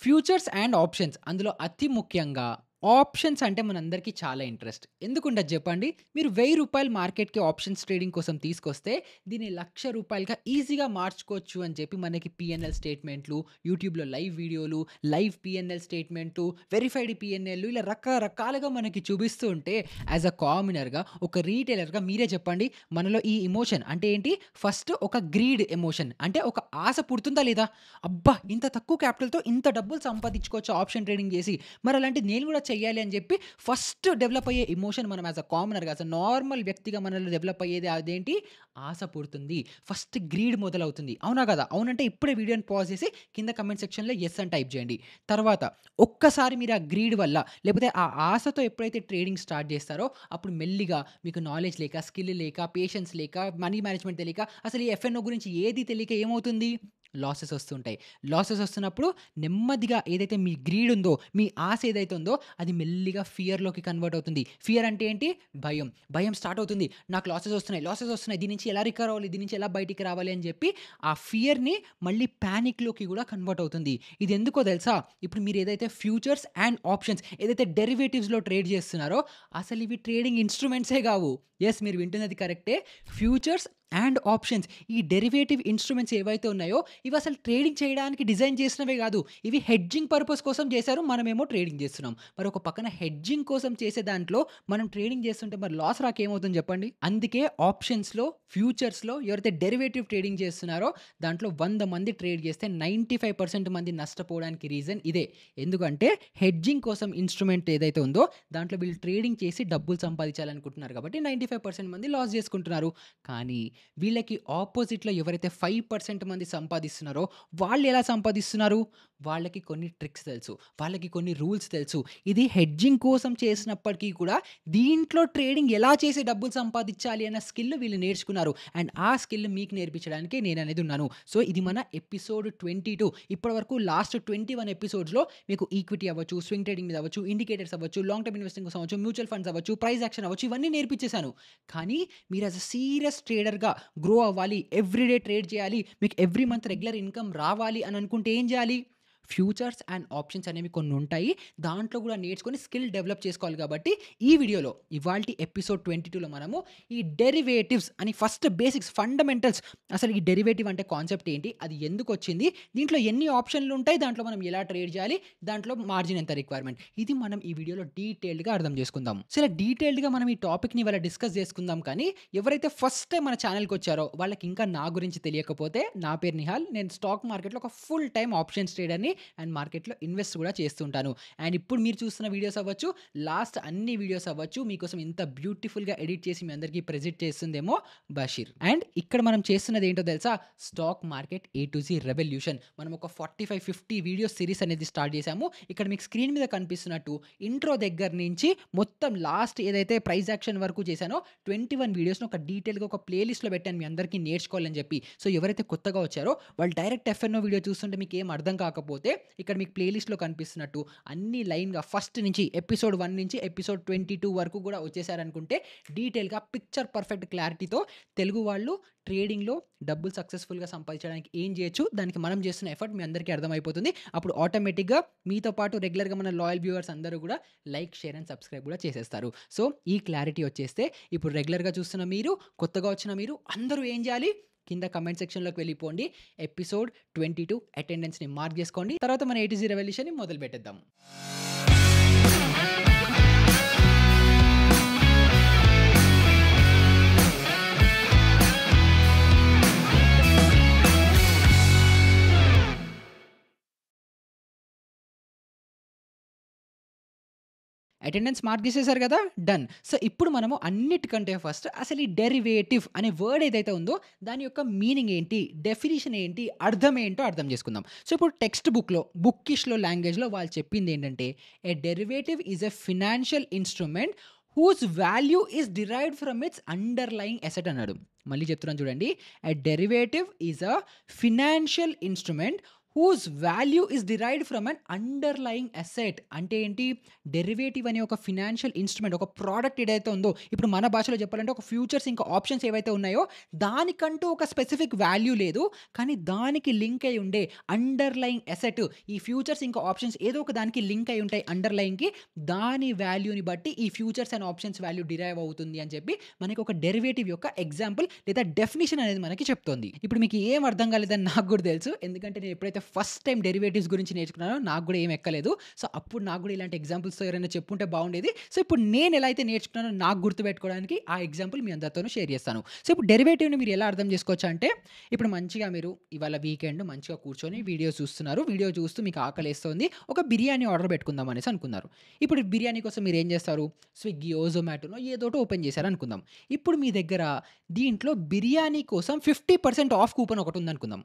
Futures and options. అందులో అతి ముఖ్యంగా ఆప్షన్స్ అంటే మనందరికీ చాలా ఇంట్రెస్ట్. ఎందుకుండదు జెప్పండి? మీరు రూ. 1000 మార్కెట్‌కి ఆప్షన్స్ ట్రేడింగ్ కోసం తీసుకొస్తే, దీన్ని రూ. 1,00,000గా ఈజీగా మార్చుకోవచ్చు అని చెప్పి మనకి పీఎన్ఎల్ స్టేట్మెంట్‌లు, యూట్యూబ్‌లో లైవ్ వీడియోలు, లైవ్ పీఎన్ఎల్ స్టేట్మెంటు, వెరిఫైడ్ పీఎన్ఎల్‌లు ఇలా రకరకాలుగా మనకి చూపిస్తూ ఉంటే, యాస్ ఎ కామనర్‌గా, ఒక రీటైలర్‌గా మీరే చెప్పండి, మనలో ఈ ఎమోషన్ అంటే ఏంటి? ఫస్ట్ ఒక గ్రీడ్ ఎమోషన్ అంటే ఒక ఆశ పుడుతుందా లేదా? అబ్బా! ఇంత తక్కువ క్యాపిటల్‌తో ఇంత డబ్బులు సంపాదించుకోవచ్చా ఆప్షన్ ట్రేడింగ్ జేసి. మరలాంటిది నేను గూడా చెయ్యాలి అని జెప్పి ఫస్ట్ డెవలప్ అయ్యే ఎమోషన్ మనం యాస్ ఎ కామనర్‌గా, యాస్ ఎ నార్మల్ వ్యక్తిగా మనలో డెవలప్ అయ్యేది అదేంటి? ఆశ పుడుతుంది. ఫస్ట్ గ్రీడ్ మొదలవుతుంది. అవునా గదా? అవునంటే ఇప్పుడే వీడియోని పాజ్ జేసి కింద కామెంట్ సెక్షన్‌లో యెస్ అని టైప్ జేయండి. తర్వాత ఒక్కసారి మీరు ఆ గ్రీడ్ వల్ల లేపోతే ఆ ఆశతో ఎప్పుడైతే ట్రేడింగ్ స్టార్ట్ జేస్తారో అప్పుడు మెల్లిగా మీకు నాలెడ్జ్ లేక, స్కిల్ లేక, పేషెన్స్ లేక, మనీ మేనేజ్‌మెంట్ తెలియక అసలు ఈ ఎఫ్ఎన్‌ఓ గురించి ఏది తెలియక ఏమవుతుంది? లాసెస్ వస్తుంటాయి. లాసెస్ వస్తున్నప్పుడు నెమ్మదిగా ఏదైతే మీ గ్రీడ్ ఉందో, మీ ఆశ ఏదైతే ఉందో అది మెల్లిగా ఫియర్‌లోకి కన్వర్ట్ అవుతుంది. ఫియర్ అంటే ఏంటి? భయం. భయం స్టార్ట్ అవుతుంది. నాకు లాసెస్ వస్తున్నాయి, లాసెస్ వస్తున్నాయి. దీని నుంచి ఎలా రికవర్ అవ్వాలి? దీని నుంచి ఎలా బయటికి రావాలి? అని చెప్పి ఆ ఫియర్‌ని మళ్ళీ పానిక్‌లోకి కూడా కన్వర్ట్ అవుతుంది. ఇది ఎందుకో తెలుసా? ఇప్పుడు మీరు ఏదైతే ఫ్యూచర్స్ అండ్ ఆప్షన్స్ ఏదైతే డెరివేటివ్స్‌లో ట్రేడ్ చేస్తున్నారో అసలు ఇవి ట్రేడింగ్ ఇన్‌స్ట్రుమెంట్సే కావు. యెస్, మీరు వింటున్నది కరెక్టే. ఫ్యూచర్స్ అండ్ ఆప్షన్స్ ఈ డెరివేటివ్ ఇన్‌స్ట్రుమెంట్స్ ఏవైతే ఉన్నాయో ఇవి అసలు ట్రేడింగ్ చేయడానికి డిజైన్ చేసినవే గాదు. ఇవి హెడ్జింగ్ పర్పస్ కోసం చేశారు. మనమేమో ట్రేడింగ్ చేస్తున్నాం. మరి ఒక పక్కన హెడ్జింగ్ కోసం చేసే దాంట్లో మనం ట్రేడింగ్ చేస్తుంటే మరి లాస్ రాక ఏమవుతుంది చెప్పండి? అందుకే ఆప్షన్స్‌లో, ఫ్యూచర్స్‌లో ఎవరైతే డెరివేటివ్ ట్రేడింగ్ చేస్తున్నారో దాంట్లో 100 మంది ట్రేడ్ చేస్తే 95% మంది నష్టపోవడానికి రీజన్ ఇదే. ఎందుకంటే హెడ్జింగ్ కోసం ఇన్‌స్ట్రుమెంట్ ఏదైతే ఉందో దాంట్లో వీళ్ళు ట్రేడింగ్ చేసి డబ్బులు సంపాదించాలనుకుంటున్నారు కాబట్టి 95% మంది లాస్ చేసుకుంటున్నారు. కానీ వీళ్ళకి ఆపోజిట్‌లో ఎవరైతే 5% మంది సంపాదిస్తున్నారో వాళ్ళెలా సంపాదిస్తున్నారు? వాళ్ళకి కొన్ని ట్రిక్స్ తెలుసు. వాళ్ళకి కొన్ని రూల్స్ తెలుసు. ఇది హెడ్జింగ్ కోసం చేసినప్పటికీ కూడా దీంట్లో ట్రేడింగ్ ఎలా చేసి డబ్బులు సంపాదించాలి అన్న స్కిల్ వీళ్ళు నేర్చుకున్నారు. అండ్ ఆ స్కిల్ మీకు నేర్పించడానికే నేననేది ఉన్నాను. సో, ఇది మన ఎపిసోడ్ 22 ఇప్పటివరకు లాస్ట్ 21 ఎపిసోడ్స్‌లో మీకు ఈక్విటీ అవ్వచ్చు, స్వింగ్ ట్రేడింగ్ మీద అవ్వచ్చు, ఇండికేటర్స్ అవ్వచ్చు, లాంగ్ టర్మ్ ఇన్వెస్టింగ్ కోసం అవ్వచ్చు, మ్యూచువల్ ఫండ్స్ అవ్వచ్చు, ప్రైస్ యాక్షన్ అవ్వచ్చు ఇవన్నీ నేర్పించేసాను. కానీ మీరు యాస్ ఎ సీరియస్ ట్రేడర్‌గా గ్రో అవ్వాలి, ఎవ్రీడే ట్రేడ్ చేయాలి, మీకు ఎవ్రీ మంత్ రెగ్యులర్ ఇన్‌కమ్ రావాలి అని అనుకుంటే ఏం చేయాలి? ఫ్యూచర్స్ అండ్ ఆప్షన్స్ అనేవి కొన్ని ఉంటాయి. దాంట్లో కూడా నేర్చుకొని స్కిల్ డెవలప్ చేసుకోవాలి కాబట్టి ఈ వీడియోలో ఇవాల్టి ఎపిసోడ్ 22లో మనము ఈ డెరివేటివ్స్ అని ఫస్ట్ బేసిక్స్ ఫండమెంటల్స్ అసలు ఈ డెరివేటివ్ అంటే కాన్సెప్ట్ ఏంటి? అది ఎందుకొచ్చింది? దీంట్లో ఎన్ని ఆప్షన్‌లు ఉంటాయి? దాంట్లో మనం ఎలా ట్రేడ్ చేయాలి? దాంట్లో మార్జిన్ ఎంత రిక్వైర్మెంట్? ఇది మనం ఈ వీడియోలో డీటెయిల్డ్‌గా అర్థం చేసుకుందాం. సో, ఇలా డీటెయిల్డ్‌గా మనం ఈ టాపిక్‌ని ఇవాళ డిస్కస్ చేసుకుందాం కానీ ఎవరైతే ఫస్ట్ టైమ్ మన ఛానెల్‌కొచ్చారో వాళ్ళకి ఇంకా నా గురించి తెలియకపోతే నా పేరు నిహాల్. నేను స్టాక్ మార్కెట్‌లో ఒక ఫుల్ టైమ్ ఆప్షన్స్ ట్రేడర్‌ని అండ్ మార్కెట్‌లో ఇన్వెస్ట్ కూడా చేస్తుంటాను. అండ్ ఇప్పుడు మీరు చూస్తున్న వీడియోస్ అవ్వచ్చు, లాస్ట్ అన్ని వీడియోస్ అవ్వచ్చు మీకోసం ఇంత బ్యూటిఫుల్‌గా ఎడిట్ చేసి మీ అందరికీ ప్రెజెంట్ చేస్తుందేమో బషీర్. అండ్ ఇక్కడ మనం చేస్తున్నది ఏంటో తెలుసా? Stock market A to Z revolution. మనం ఒక 45, 50 వీడియోస్ సిరీస్ అనేది స్టార్ట్ చేశాము. ఇక్కడ మీకు స్క్రీన్ మీద కనిపిస్తున్నట్టు ఇంట్రో దగ్గర నుంచి మొత్తం లాస్ట్ ఏదైతే ప్రైస్ యాక్షన్ వరకు చేశానో 21 వీడియోస్‌ని ఒక డీటెయిల్‌గా ఒక ప్లే లిస్ట్‌లో పెట్టాను మీ అందరికీ నేర్చుకోవాలని చెప్పి. సో, ఎవరైతే కొత్తగా వచ్చారో వాళ్ళు డైరెక్ట్ ఎఫ్ఎన్ఓ వీడియో చూస్తుంటే మీకు ఏం అర్థం కాకపోతే ఇక్కడ మీకు ప్లే లిస్ట్‌లో కనిపిస్తున్నట్టు అన్ని లైన్‌గా ఫస్ట్ నుంచి ఎపిసోడ్ 1 నుంచి ఎపిసోడ్ 22 వరకు కూడా వచ్చేసారనుకుంటే డీటెయిల్‌గా పిక్చర్ పర్ఫెక్ట్ క్లారిటీతో తెలుగు వాళ్ళు ట్రేడింగ్‌లో డబ్బులు సక్సెస్‌ఫుల్‌గా సంపాదించడానికి ఏం చేయొచ్చు? దానికి మనం చేస్తున్న ఎఫర్ట్ మీ అందరికీ అర్థమైపోతుంది. అప్పుడు ఆటోమేటిక్‌గా మీతో పాటు రెగ్యులర్‌గా మన లాయల్ వ్యూవర్స్ అందరూ కూడా లైక్, షేర్ అండ్ సబ్స్క్రైబ్ కూడా చేసేస్తారు. సో, ఈ క్లారిటీ వచ్చేస్తే ఇప్పుడు రెగ్యులర్‌గా చూస్తున్న మీరు, కొత్తగా వచ్చిన మీరు అందరూ ఏం చేయాలి? కింద కామెంట్ సెక్షన్‌లోకి వెళ్ళిపోండి. ఎపిసోడ్ 22 అటెండెన్స్‌ని మార్క్ చేసుకోండి. తర్వాత మన ఏ టు జీ రెవల్యూషన్‌ని మొదలుపెట్టేద్దాం. అటెండెన్స్ మార్క్ చేసేసారు కదా! డన్. సో, ఇప్పుడు మనము అన్నిటికంటే ఫస్ట్ అసలు ఈ డెరివేటివ్ అనే వర్డ్ ఏదైతే ఉందో దాని యొక్క మీనింగ్ ఏంటి? డెఫినిషన్ ఏంటి? అర్థం ఏంటో అర్థం చేసుకుందాం. సో, ఇప్పుడు టెక్స్ట్ బుక్‌లో బుక్కిష్‌లో లాంగ్వేజ్‌లో వాళ్ళు చెప్పిందేంటంటే a derivative is a financial instrument whose value is derived from its underlying asset అన్నాడు. మళ్ళీ చెప్తున్నాను చూడండి. A derivative is a financial instrument whose value is derived from an underlying asset. అంటే ఏంటి? డెరివేటివ్ అనే ఒక ఫినాన్షియల్ ఇన్‌స్ట్రుమెంట్, ఒక product ఏదైతే ఉందో, ఇప్పుడు మన భాషలో చెప్పాలంటే ఒక ఫ్యూచర్స్ ఇంకా ఆప్షన్స్ ఏవైతే ఉన్నాయో, దానికంటూ ఒక స్పెసిఫిక్ వాల్యూ లేదు. కానీ దానికి లింక్ అయ్యి ఉండే అండర్‌లయింగ్ అసెట్, ఈ ఫ్యూచర్స్ ఇంకా ఆప్షన్స్ ఏదో ఒక దానికి లింక్ అయ్యి ఉంటాయి అండర్‌లయింగ్‌కి. దాని వాల్యూని బట్టి ఈ futures and options value derive అవుతుంది అని చెప్పి మనకి ఒక డెరివేటివ్ యొక్క ఎగ్జాంపుల్ లేదా డెఫినిషన్ అనేది మనకి చెప్తోంది. ఇప్పుడు మీకు ఏం అర్థం కాలేదని నాకు కూడా తెలుసు. ఎందుకంటే నేను ఎప్పుడైతే ఫస్ట్ టైమ్ డెరివేటివ్స్ గురించి నేర్చుకున్నానో నాకు కూడా ఏం ఎక్కలేదు. సో, అప్పుడు నాకు కూడా ఇలాంటి ఎగ్జాంపుల్స్‌తో ఎవరైనా చెప్పుంటే బాగుండేది. సో, ఇప్పుడు నేను ఎలా అయితే నేర్చుకున్నానో నాకు గుర్తుపెట్టుకోవడానికి ఆ ఎగ్జాంపుల్ మీ అందరితోనూ షేర్ చేస్తాను. సో, ఇప్పుడు డెరివేటివ్‌ని మీరు ఎలా అర్థం చేసుకోవచ్చు అంటే, ఇప్పుడు మంచిగా మీరు ఇవాళ వీకెండ్ మంచిగా కూర్చొని వీడియో చూస్తున్నారు. వీడియో చూస్తూ మీకు ఆకలేస్తోంది. ఒక బిర్యానీ ఆర్డర్ పెట్టుకుందాం అనేసి అనుకున్నారు. ఇప్పుడు బిర్యానీ కోసం మీరు ఏం చేస్తారు? స్విగ్గీయో, జొమాటోనో ఏదోటి ఓపెన్ చేశారు అనుకుందాం. ఇప్పుడు మీ దగ్గర దీంట్లో బిర్యానీ కోసం 50% ఆఫ్ కూపన్ ఒకటి ఉందనుకుందాం.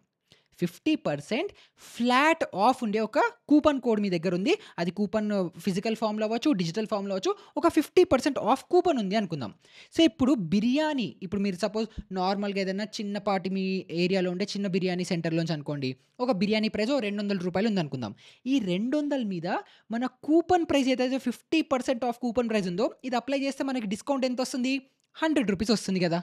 50% ఫ్లాట్ ఆఫ్ ఉండే ఒక కూపన్ కోడ్ మీ దగ్గర ఉంది. అది కూపన్ ఫిజికల్ ఫామ్‌లో అవ్వచ్చు, డిజిటల్ ఫామ్‌లో అవ్వచ్చు. ఒక 50% ఆఫ్ కూపన్ ఉంది అనుకుందాం. సో, ఇప్పుడు బిర్యానీ, ఇప్పుడు మీరు సపోజ్ నార్మల్‌గా ఏదైనా చిన్నపాటి మీ ఏరియాలో ఉండే చిన్న బిర్యానీ సెంటర్‌లోంచి అనుకోండి. ఒక బిర్యానీ ప్రైస్ ఓ రూ. 200 ఉందనుకుందాం. ఈ 200 మీద మన కూపన్ ప్రైస్ ఏదైతే 50% ఆఫ్ కూపన్ ప్రైస్ ఉందో, ఇది అప్లై చేస్తే మనకి డిస్కౌంట్ ఎంతొస్తుంది? రూ. 100 వస్తుంది గదా!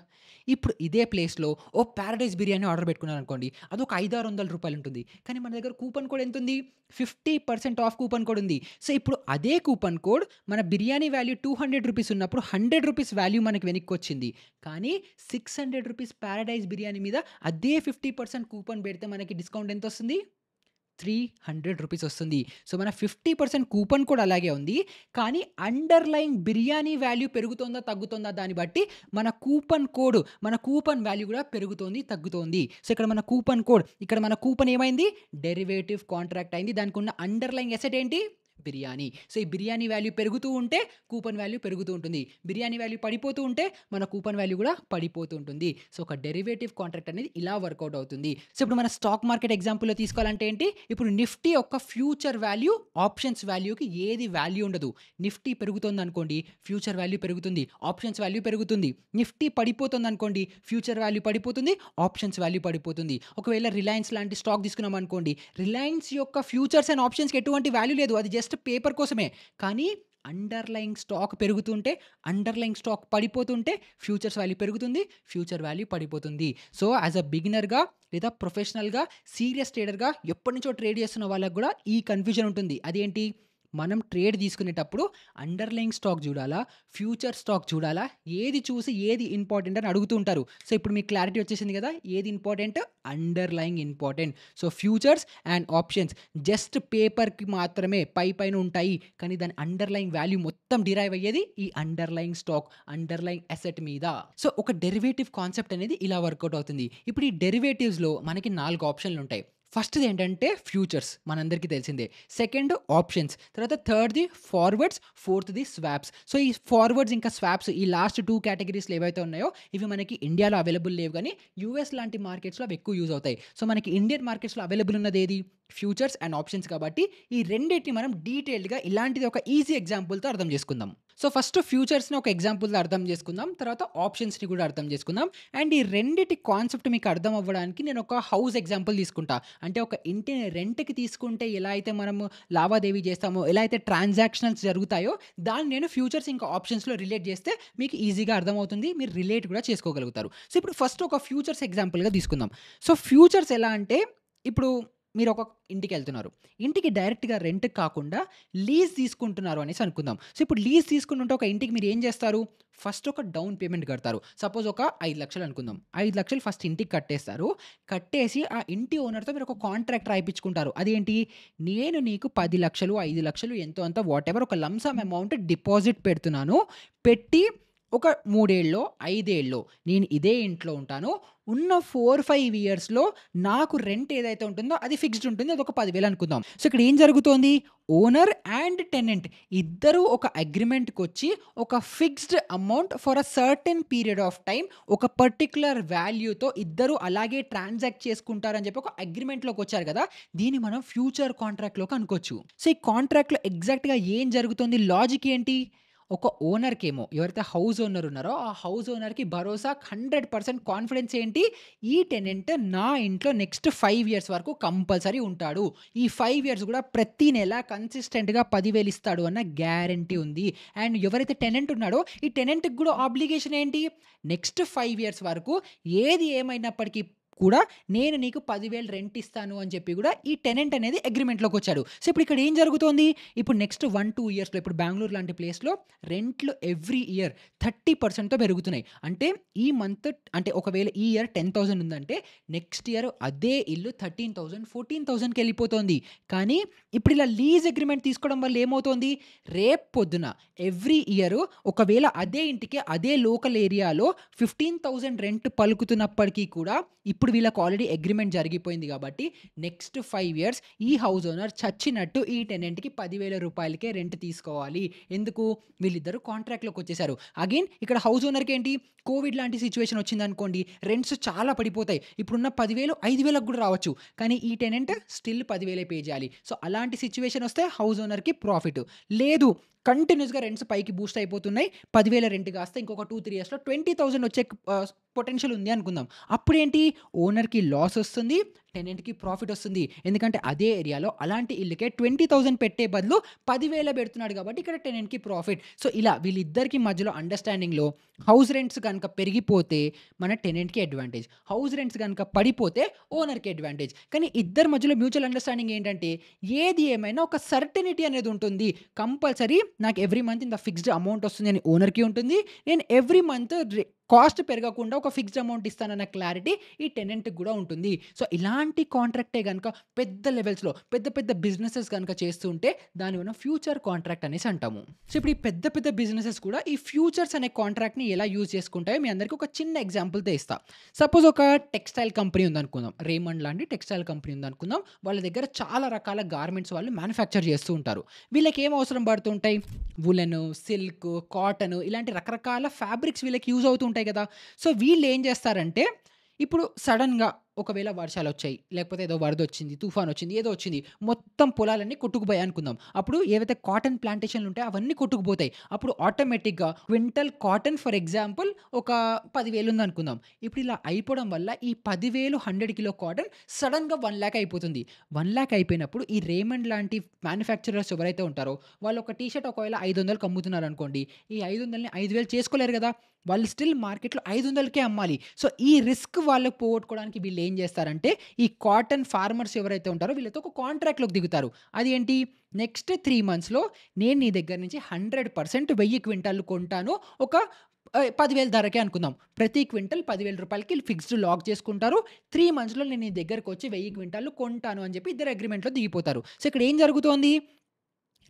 ఇప్పుడు ఇదే ప్లేస్‌లో ఓ పారడైజ్ బిర్యానీ ఆర్డర్ పెట్టుకున్నారనుకోండి. అదొక రూ. 500, 600 ఉంటుంది. కానీ మన దగ్గర కూపన్ కోడ్ ఎంతుంది? 50% ఆఫ్ కూపన్ కోడ్ ఉంది. సో, ఇప్పుడు అదే కూపన్ కోడ్ మన బిర్యానీ వాల్యూ రూ. 200 ఉన్నప్పుడు రూ. 100 వాల్యూ మనకి వెనక్కొచ్చింది. కానీ రూ. 600 పారడైజ్ బిర్యానీ మీద అదే 50% కూపన్ పెడితే మనకి డిస్కౌంట్ ఎంతొస్తుంది? రూ. 300 వస్తుంది. సో, మన 50% కూపన్ కోడ్ అలాగే ఉంది. కానీ అండర్‌లయింగ్ బిర్యానీ వాల్యూ పెరుగుతోందా? తగ్గుతోందా? దాన్ని బట్టి మన కూపన్ కోడ్, మన కూపన్ వాల్యూ కూడా పెరుగుతోంది, తగ్గుతోంది. సో, ఇక్కడ మన కూపన్ కోడ్, ఇక్కడ మన కూపన్ ఏమైంది? డెరివేటివ్ కాంట్రాక్ట్ అయింది. దానికున్న అండర్‌లయింగ్ అసెట్ ఏంటి? బిర్యానీ. సో, ఈ బిర్యానీ వాల్యూ పెరుగుతూ ఉంటే కూపన్ వాల్యూ పెరుగుతూ ఉంటుంది. బిర్యానీ వాల్యూ పడిపోతూ ఉంటే మన కూపన్ వాల్యూ కూడా పడిపోతూ ఉంటుంది. సో, ఒక డెరివేటివ్ కాంట్రాక్ట్ అనేది ఇలా వర్కౌట్ అవుతుంది. సో, ఇప్పుడు మన స్టాక్ మార్కెట్ ఎగ్జాంపుల్‌లో తీసుకోవాలంటే ఏంటి? ఇప్పుడు నిఫ్టీ యొక్క ఫ్యూచర్ వాల్యూ ఆప్షన్స్ వాల్యూకి ఏది వాల్యూ ఉండదు. నిఫ్టీ పెరుగుతోందనుకోండి, ఫ్యూచర్ వాల్యూ పెరుగుతుంది. ఆప్షన్స్ వాల్యూ పెరుగుతుంది. నిఫ్టీ పడిపోతోందనుకోండి, ఫ్యూచర్ వాల్యూ పడిపోతుంది. ఆప్షన్స్ వాల్యూ పడిపోతుంది. ఒకవేళ రిలయన్స్ లాంటి స్టాక్ తీసుకున్నామనుకోండి, రిలయన్స్ యొక్క ఫ్యూచర్స్ అండ్ ఆప్షన్స్‌కి ఎటువంటి వాల్యూ లేదు. అది జస్ట్ పేపర్ కోసమే. కానీ అండర్‌లయింగ్ స్టాక్ పెరుగుతుంటే, అండర్‌లయింగ్ స్టాక్ పడిపోతుంటే ఫ్యూచర్స్ వాల్యూ పెరుగుతుంది. ఫ్యూచర్ వాల్యూ పడిపోతుంది. సో, యాస్ ఎ బిగినర్‌గా లేదా ప్రొఫెషనల్‌గా, సీరియస్ ట్రేడర్‌గా ఎప్పటినుంచో ట్రేడ్ చేస్తున్న వాళ్ళకి కూడా ఈ కన్‌ఫ్యూజన్ ఉంటుంది. అదేంటి? మనం ట్రేడ్ తీసుకునేటప్పుడు అండర్‌లయింగ్ స్టాక్ చూడాలా? ఫ్యూచర్ స్టాక్ చూడాలా? ఏది చూసి ఏది ఇంపార్టెంట్ అని అడుగుతూ ఉంటారు. సో, ఇప్పుడు మీకు క్లారిటీ వచ్చేసింది కదా! ఏది important? Underlying important. So, futures and options just పేపర్‌కి మాత్రమే పైన ఉంటాయి. కానీ దాని అండర్‌లయింగ్ వాల్యూ మొత్తం డిరైవ్ అయ్యేది ఈ అండర్‌లయింగ్ స్టాక్, అండర్‌లయింగ్ అసెట్ మీద. సో, ఒక డెరివేటివ్ కాన్సెప్ట్ అనేది ఇలా వర్కౌట్ అవుతుంది. ఇప్పుడు ఈ డెరివేటివ్స్‌లో మనకి 4 ఆప్షన్‌లు ఉంటాయి. ఫస్ట్‌ది ఏంటంటే ఫ్యూచర్స్, మనందరికీ తెలిసిందే. సెకండ్ ఆప్షన్స్, తర్వాత థర్డ్‌ది ఫార్వర్డ్స్, ఫోర్త్‌ది స్వాప్స్. సో, ఈ ఫార్వర్డ్స్ ఇంకా స్వాప్స్, ఈ లాస్ట్ 2 కేటగరీస్‌లో ఏవైతే ఉన్నాయో ఇవి మనకి ఇండియాలో అవైలబుల్ లేవు గానీ యూఎస్ లాంటి మార్కెట్స్‌లో అవి ఎక్కువ యూజ్ అవుతాయి. సో, మనకి ఇండియన్ మార్కెట్స్‌లో అవైలబుల్ ఉన్నదేది? ఫ్యూచర్స్ అండ్ ఆప్షన్స్ కాబట్టి ఈ రెండిటిని మనం డీటెయిల్డ్‌గా ఇలాంటిది ఒక ఈజీ ఎగ్జాంపుల్‌తో అర్థం చేసుకుందాం. సో, ఫస్ట్ ఫ్యూచర్స్‌ని ఒక ఎగ్జాంపుల్‌తో అర్థం చేసుకుందాం. తర్వాత ఆప్షన్స్‌ని కూడా అర్థం చేసుకుందాం. అండ్ ఈ రెండిటి కాన్సెప్ట్ మీకు అర్థం అవ్వడానికి నేను ఒక హౌస్ ఎగ్జాంపుల్ తీసుకుంటా. అంటే ఒక ఇంటిని రెంట్‌కి తీసుకుంటే ఎలా అయితే మనము లావాదేవీ చేస్తామో, ఎలా అయితే ట్రాన్సాక్షన్స్ జరుగుతాయో దాన్ని నేను ఫ్యూచర్స్ ఇంకా ఆప్షన్స్‌లో రిలేట్ చేస్తే మీకు ఈజీగా అర్థమవుతుంది. మీరు రిలేట్ కూడా చేసుకోగలుగుతారు. సో, ఇప్పుడు ఫస్ట్ ఒక ఫ్యూచర్స్ ఎగ్జాంపుల్‌గా తీసుకుందాం. సో, ఫ్యూచర్స్ ఎలా అంటే ఇప్పుడు మీరొక ఇంటికెళ్తున్నారు. ఇంటికి డైరెక్ట్‌గా రెంట్‌కి కాకుండా లీజ్ తీసుకుంటున్నారు అనేసి అనుకుందాం. సో, ఇప్పుడు లీజ్ తీసుకుంటుంటే ఒక ఇంటికి మీరు ఏం చేస్తారు? ఫస్ట్ ఒక డౌన్ పేమెంట్ కడతారు. సపోజ్ ఒక 5,00,000 అనుకుందాం. 5,00,000 ఫస్ట్ ఇంటికి కట్టేస్తారు. కట్టేసి ఆ ఇంటి ఓనర్‌తో మీరు ఒక కాంట్రాక్ట్ రాయిపించుకుంటారు. అదేంటి? నేను నీకు 10,00,000, 5,00,000 ఎంతో అంత వాటెవర్ ఒక లంప్ సమ్ అమౌంట్ డిపాజిట్ పెడుతున్నాను. పెట్టి ఒక 3 ఏళ్ళో, 5 ఏళ్ళో నేను ఇదే ఇంట్లో ఉంటాను. ఉన్న 4, 5 ఇయర్స్‌లో నాకు రెంట్ ఏదైతే ఉంటుందో అది ఫిక్స్డ్ ఉంటుంది. అదొక 10,000 అనుకుందాం. సో, ఇక్కడ ఏం జరుగుతోంది? ఓనర్ అండ్ టెనెంట్ ఇద్దరూ ఒక అగ్రీమెంట్‌కొచ్చి ఒక fixed amount for a certain period of time ఒక పర్టిక్యులర్ వాల్యూతో ఇద్దరు అలాగే ట్రాన్సాక్ట్ చేసుకుంటారని చెప్పి ఒక అగ్రీమెంట్‌లోకొచ్చారు కదా! దీన్ని మనం ఫ్యూచర్ కాంట్రాక్ట్‌లోకి అనుకోవచ్చు. సో, ఈ కాంట్రాక్ట్‌లో ఎగ్జాక్ట్‌గా ఏం జరుగుతుంది? లాజిక్ ఏంటి? ఒక ఓనర్‌కేమో ఎవరైతే హౌస్ ఓనర్ ఉన్నారో, ఆ హౌస్ ఓనర్‌కి భరోసా 100% కాన్ఫిడెన్స్ ఏంటి? ఈ టెనెంట్ నా ఇంట్లో నెక్స్ట్ 5 ఇయర్స్ వరకు కంపల్సరీ ఉంటాడు. ఈ 5 ఇయర్స్ గూడా ప్రతి నెల కన్సిస్టెంట్‌గా 10,000 ఇస్తాడు అన్న గ్యారంటీ ఉంది. అండ్ ఎవరైతే టెనెంట్ ఉన్నాడో, ఈ టెనెంట్‌కి గూడా ఆబ్లిగేషన్ ఏంటి? నెక్స్ట్ 5 ఇయర్స్ వరకు ఏది ఏమైనప్పటికీ కూడా నేను నీకు 10,000 రెంట్ ఇస్తాను అని చెప్పి గూడా ఈ టెనెంట్ అనేది అగ్రీమెంట్‌లోకొచ్చాడు. సో, ఇప్పుడు ఇక్కడ ఏం జరుగుతోంది? ఇప్పుడు నెక్స్ట్ 1, 2 ఇయర్స్‌లో ఇప్పుడు బెంగుళూరు లాంటి ప్లేస్‌లో రెంట్లు ఎవ్రీ ఇయర్ 30%తో పెరుగుతున్నాయి. అంటే ఈ మంత్ అంటే ఒకవేళ ఈ ఇయర్ 10,000 ఉందంటే నెక్స్ట్ ఇయర్ అదే ఇల్లు 13,000, 14,000కెళ్ళిపోతోంది. కానీ ఇప్పుడు ఇలా లీజ్ అగ్రీమెంట్ తీసుకోవడం వల్ల ఏమవుతోంది? రేపు పొద్దున ఎవ్రీ ఇయర్ ఒకవేళ అదే ఇంటికి అదే లోకల్ ఏరియాలో 15,000 రెంట్ పలుకుతున్నప్పటికీ కూడా ఇప్పుడు వీళ్ళకి ఆల్రెడీ అగ్రీమెంట్ జరిగిపోయింది కాబట్టి నెక్స్ట్ 5 ఇయర్స్ ఈ హౌస్ ఓనర్ చచ్చినట్టు ఈ టెనెంట్‌కి రూ. 10,000కే రెంట్ తీసుకోవాలి. ఎందుకు? వీళ్ళిద్దరూ కాంట్రాక్ట్‌లోకొచ్చేసారు. అగైన్ ఇక్కడ హౌస్ ఓనర్‌కేంటి? కోవిడ్ లాంటి సిట్యుయేషన్ వచ్చిందనుకోండి, రెంట్స్ చాలా పడిపోతాయి. ఇప్పుడున్న 10,000 5,000కి గూడా రావచ్చు. కానీ ఈ టెనెంట్ స్టిల్ 10,000 పే చేయాలి. సో, అలాంటి సిట్యుయేషన్ వస్తే హౌస్ ఓనర్‌కి ప్రాఫిట్. లేదు కంటిన్యూయస్‌గా రెంట్స్ పైకి బూస్ట్ అయిపోతున్నాయి. 10,000 రెంట్ కాస్త ఇంకొక 2, 3 ఇయర్స్‌లో 20,000 వచ్చే పొటెన్షియల్ ఉంది అనుకుందాం. అప్పుడేంటి? ఓనర్‌కి లాస్ ఒస్తుంది. టెనెంట్‌కి ప్రాఫిట్ ఒస్తుంది. ఎందుకంటే అదే ఏరియాలో అలాంటి ఇల్లుకే 20,000 పెట్టే బదులు 10,000 పెడుతున్నాడు కాబట్టి ఇక్కడ టెనెంట్‌కి ప్రాఫిట్. సో, ఇలా వీళ్ళిద్దరికి మధ్యలో అండర్‌స్టాండింగ్‌లో హౌస్ రెంట్స్ గనుక పెరిగిపోతే మన టెనెంట్‌కి అడ్వాంటేజ్. హౌస్ రెంట్స్ గనుక పడిపోతే ఓనర్‌కి అడ్వాంటేజ్. కానీ ఇద్దరి మధ్యలో మ్యూచువల్ అండర్‌స్టాండింగ్ ఏంటంటే ఏది ఏమైనా ఒక సర్టెనిటీ అనేది ఉంటుంది. కంపల్సరీ నాకు ఎవ్రీ మంత్ ఇంత ఫిక్స్డ్ అమౌంట్ వస్తుంది అని ఓనర్‌కి ఉంటుంది. నేను ఎవ్రీ మంత్ కాస్ట్ పెరగకుండా ఒక ఫిక్స్డ్ అమౌంట్ ఇస్తానన్న క్లారిటీ ఈ టెనెంట్‌కి గూడా ఉంటుంది. సో, ఇలాంటి కాంట్రాక్టే గనుక పెద్ద లెవెల్స్‌లో పెద్ద పెద్ద బిజినెసెస్ గనుక చేస్తూ ఉంటే దాన్ని మనం ఫ్యూచర్ కాంట్రాక్ట్ అనేసి అంటాము. సో, ఇప్పుడు ఈ పెద్ద పెద్ద బిజినెసెస్ కూడా ఈ ఫ్యూచర్స్ అనే కాంట్రాక్ట్‌ని ఎలా యూజ్ చేసుకుంటాయో మీ అందరికి ఒక చిన్న ఎగ్జాంపుల్‌తో ఇస్తా. సపోజ్ ఒక టెక్స్‌టైల్ కంపెనీ ఉందనుకుందాం. రేమండ్ లాంటి టెక్స్‌టైల్ కంపెనీ ఉందనుకుందాం. వాళ్ళ దగ్గర చాలా రకాల గార్మెంట్స్ వాళ్ళు మ్యానుఫ్యాక్చర్ చేస్తూ ఉంటారు. వీళ్ళకి ఏం అవసరం పడుతుంటాయి? వులెను, సిల్క్, కాటన్ ఇలాంటి రకరకాల ఫ్యాబ్రిక్స్ వీళ్ళకి యూజ్ అవుతూ ఉంటాయి కదా! సో, వీళ్ళేం చేస్తారంటే, ఇప్పుడు సడెన్‌గా ఒకవేళ వర్షాలొచ్చాయి, లేకపోతే ఏదో వరదొచ్చింది, తుఫానొచ్చింది, ఏదో వచ్చింది. మొత్తం పొలాలన్నీ కొట్టుకుపోయాయి అనుకుందాం. అప్పుడు ఏవైతే కాటన్ ప్లాంటేషన్‌లు ఉంటాయో అవన్నీ కొట్టుకుపోతాయి. అప్పుడు ఆటోమేటిక్‌గా క్వింటల్ కాటన్ ఫర్ ఎగ్జాంపుల్ ఒక 10,000 ఉందనుకుందాం. ఇప్పుడు ఇలా అయిపోవడం వల్ల ఈ 10,000 100 కిలో కాటన్ సడెన్‌గా 1,00,000 అయిపోతుంది. 1,00,000 అయిపోయినప్పుడు ఈ రేమండ్ లాంటి మ్యానుఫ్యాక్చరర్స్ ఎవరైతే ఉంటారో, వాళ్ళు ఒక టీ షర్ట్ ఒకవేళ 500కి అమ్ముతున్నారనుకోండి. ఈ 500ని 5,000 చేసుకోలేరు గదా! వాళ్ళు స్టిల్ మార్కెట్‌లో 500కే అమ్మాలి. సో, ఈ రిస్క్ వాళ్ళు పోగొట్టుకోవడానికి వీళ్ళేం జేస్తారంటే, ఈ కాటన్ ఫార్మర్స్ ఎవరైతే ఉంటారో వీళ్ళతో ఒక కాంట్రాక్ట్‌లోకి దిగుతారు. అది ఏంటి? నెక్స్ట్ 3 మంత్స్‌లో నేను నీ దగ్గర నుంచి 100% 1000 క్వింటాల్లు కొంటాను. ఒక 10,000 ధరకే అనుకుందాం. ప్రతి క్వింటల్ రూ. 10,000కి ఫిక్స్డ్ లాక్ చేసుకుంటారు. 3 మంత్స్‌లో నేను నీ దగ్గరకొచ్చి 1000 క్వింటాల్లు కొంటాను అని చెప్పి ఇద్దరు అగ్రీమెంట్‌లో దిగిపోతారు. సో, ఇక్కడ ఏం జరుగుతోంది?